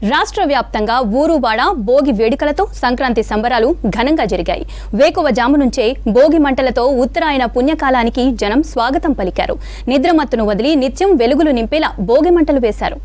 రాష్ట్ర వ్యాప్తంగా ఊరువాడ భోగి వేడుకలతో సంక్రాంతి సంబరాలు ఘనంగా జరిగాయి. వేకువజాము నుంచే భోగి మంటలతో ఉత్తరాయణ పుణ్యకాలానికి జనం స్వాగతం పలికారు. నిద్రమత్తును వదిలి నిత్యం వెలుగులు నింపేలా భోగి మంటలు వేశారు.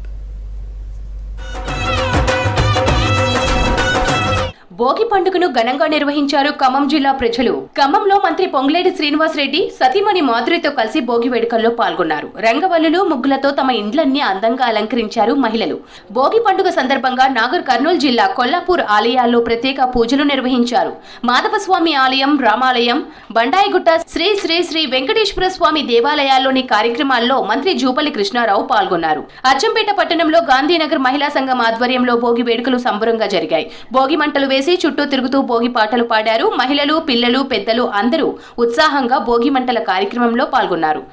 భోగి పండుగను ఘనంగా నిర్వహించారు ఖమ్మం జిల్లా ప్రజలు. ఖమ్మంలో మంత్రి పొంగులేటి శ్రీనివాస్ రెడ్డి సతీమణి మాధురితో కలిసి భోగి వేడుకల్లో పాల్గొన్నారు. రంగవల్లులు ముగ్గులతో తమ ఇండ్లన్నీ అందంగా అలంకరించారు మహిళలు. భోగి పండుగ సందర్భంగా నాగర్ కర్నూలు జిల్లా కొల్లాపూర్ ఆలయాల్లో ప్రత్యేక పూజలు నిర్వహించారు. మాధవస్వామి ఆలయం, రామాలయం, బండాయిగుట్ట శ్రీ శ్రీ శ్రీ వెంకటేశ్వర స్వామి దేవాలయాల్లోని కార్యక్రమాల్లో మంత్రి జూపల్లి కృష్ణారావు పాల్గొన్నారు. అచ్చంపేట పట్టణంలో గాంధీనగర్ మహిళా సంఘం ఆధ్వర్యంలో భోగి వేడుకలు సంబరంగా జరిగాయి. భోగి మంటలు వేసి చుట్టూ తిరుగుతూ భోగి పాటలు పాడారు. మహిళలు, పిల్లలు, పెద్దలు అందరూ ఉత్సాహంగా భోగి మంటల కార్యక్రమంలో పాల్గొన్నారు.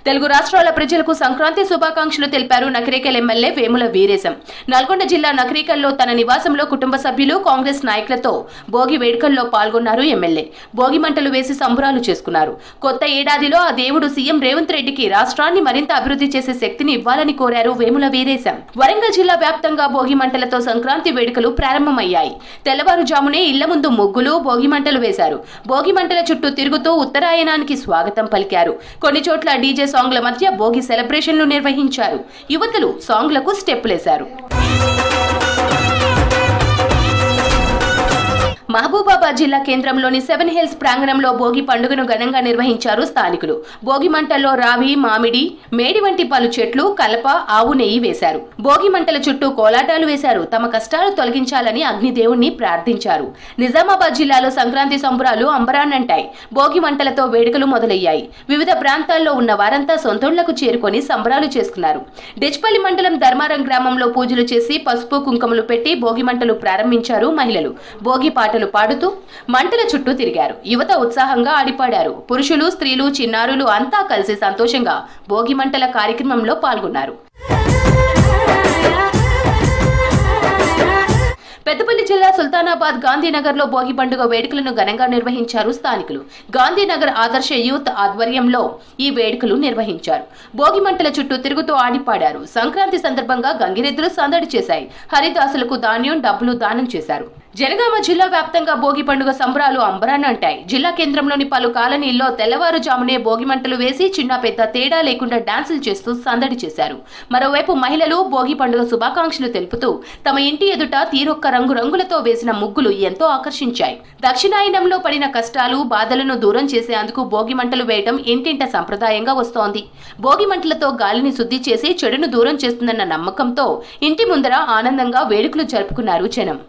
తెలుగు రాష్ట్రాల ప్రజలకు సంక్రాంతి శుభాకాంక్షలు తెలిపారు నకరేకల్ ఎమ్మెల్యే వేముల వీరేశం. నల్గొండ జిల్లా నకరేకల్లో తన నివాసంలో కుటుంబ సభ్యులు, కాంగ్రెస్ నాయకులతో భోగి వేడుకల్లో పాల్గొన్నారు ఎమ్మెల్యే. భోగి మంటలు వేసి సంబరాలు చేసుకున్నారు. కొత్త ఏడాదిలో ఆ దేవుడు సీఎం రేవంత్ రెడ్డికి రాష్ట్రాన్ని మరింత అభివృద్ధి చేసే శక్తిని ఇవ్వాలని కోరారు వేముల వీరేశం. వరంగల్ జిల్లా వ్యాప్తంగా భోగి మంటలతో సంక్రాంతి వేడుకలు ప్రారంభమయ్యాయి. తెల్లవారుజామునే ఇళ్ల ముందు ముగ్గులు, భోగి మంటలు వేశారు. భోగి మంటల చుట్టూ తిరుగుతూ ఉత్తరాయణానికి స్వాగతం పలికారు. కొన్ని చోట్ల డీజే సాంగ్ల మధ్య భోగి సెలబ్రేషన్లు నిర్వహించారు. యువతులు సాంగ్లకు స్టెప్పులేశారు. మహబూబాబాద్ జిల్లా కేంద్రంలోని 7 హిల్స్ ప్రాంగణంలో భోగి పండుగను ఘనంగా నిర్వహించారు స్థానికులు. భోగి మంటల్లో రావి, మామిడి, మేడి వంటి పలు చెట్లు, కలప, ఆవు నెయ్యి వేశారు. భోగి మంటల చుట్టూ కోలాటాలు వేశారు. తమ కష్టాలు తొలగించాలని అగ్నిదేవుణ్ణి ప్రార్థించారు. నిజామాబాద్ జిల్లాలో సంక్రాంతి సంబరాలు అంబరాన్నంటాయి. భోగి మంటలతో వేడుకలు మొదలయ్యాయి. వివిధ ప్రాంతాల్లో ఉన్న వారంతా సొంతూళ్లకు చేరుకొని సంబరాలు చేసుకున్నారు. డెచ్పల్లి మండలం ధర్మారం గ్రామంలో పూజలు చేసి పసుపు, కుంకుమలు పెట్టి భోగి మంటలు ప్రారంభించారు మహిళలు. భోగి పాటలు పాడుతూ మంటల చుట్టూ తిరిగారు. యువత ఉత్సాహంగా ఆడిపాడారు. పురుషులు, స్త్రీలు, చిన్నారులు అంతా కలిసి సంతోషంగా భోగి మంటల కార్యక్రమంలో పాల్గొన్నారు. పెద్దపల్లి జిల్లా సుల్తానాబాద్ గాంధీనగర్ లో భోగి పండుగ వేడుకలను ఘనంగా నిర్వహించారు స్థానికులు. గాంధీనగర్ ఆదర్శ యూత్ ఆధ్వర్యంలో ఈ వేడుకలు నిర్వహించారు. భోగి మంటల చుట్టూ తిరుగుతూ ఆడిపాడారు. సంక్రాంతి సందర్భంగా గంగిరెద్దులు సందడి చేశాయి. హరిదాసులకు ధాన్యం, డబ్బులు దానం చేశారు. జనగామ జిల్లా వ్యాప్తంగా భోగి పండుగ సంబరాలు అంబరాన్నంటాయి. జిల్లా కేంద్రంలోని పలు కాలనీల్లో తెల్లవారుజామునే భోగి మంటలు వేసి చిన్న పెద్ద తేడా లేకుండా డాన్సులు చేస్తూ సందడి చేశారు. మరోవైపు మహిళలు భోగి పండుగ శుభాకాంక్షలు తెలుపుతూ తమ ఇంటి ఎదుట తీరొక్క రంగులతో వేసిన ముగ్గులు ఎంతో ఆకర్షించాయి. దక్షిణాయనంలో పడిన కష్టాలు, బాధలను దూరం చేసేందుకు భోగి మంటలు వేయడం ఇంటింట సంప్రదాయంగా వస్తోంది. భోగి మంటలతో గాలిని శుద్ధి చేసి చెడును దూరం చేస్తుందన్న నమ్మకంతో ఇంటి ముందర ఆనందంగా వేడుకలు జరుపుకున్నారు జనం.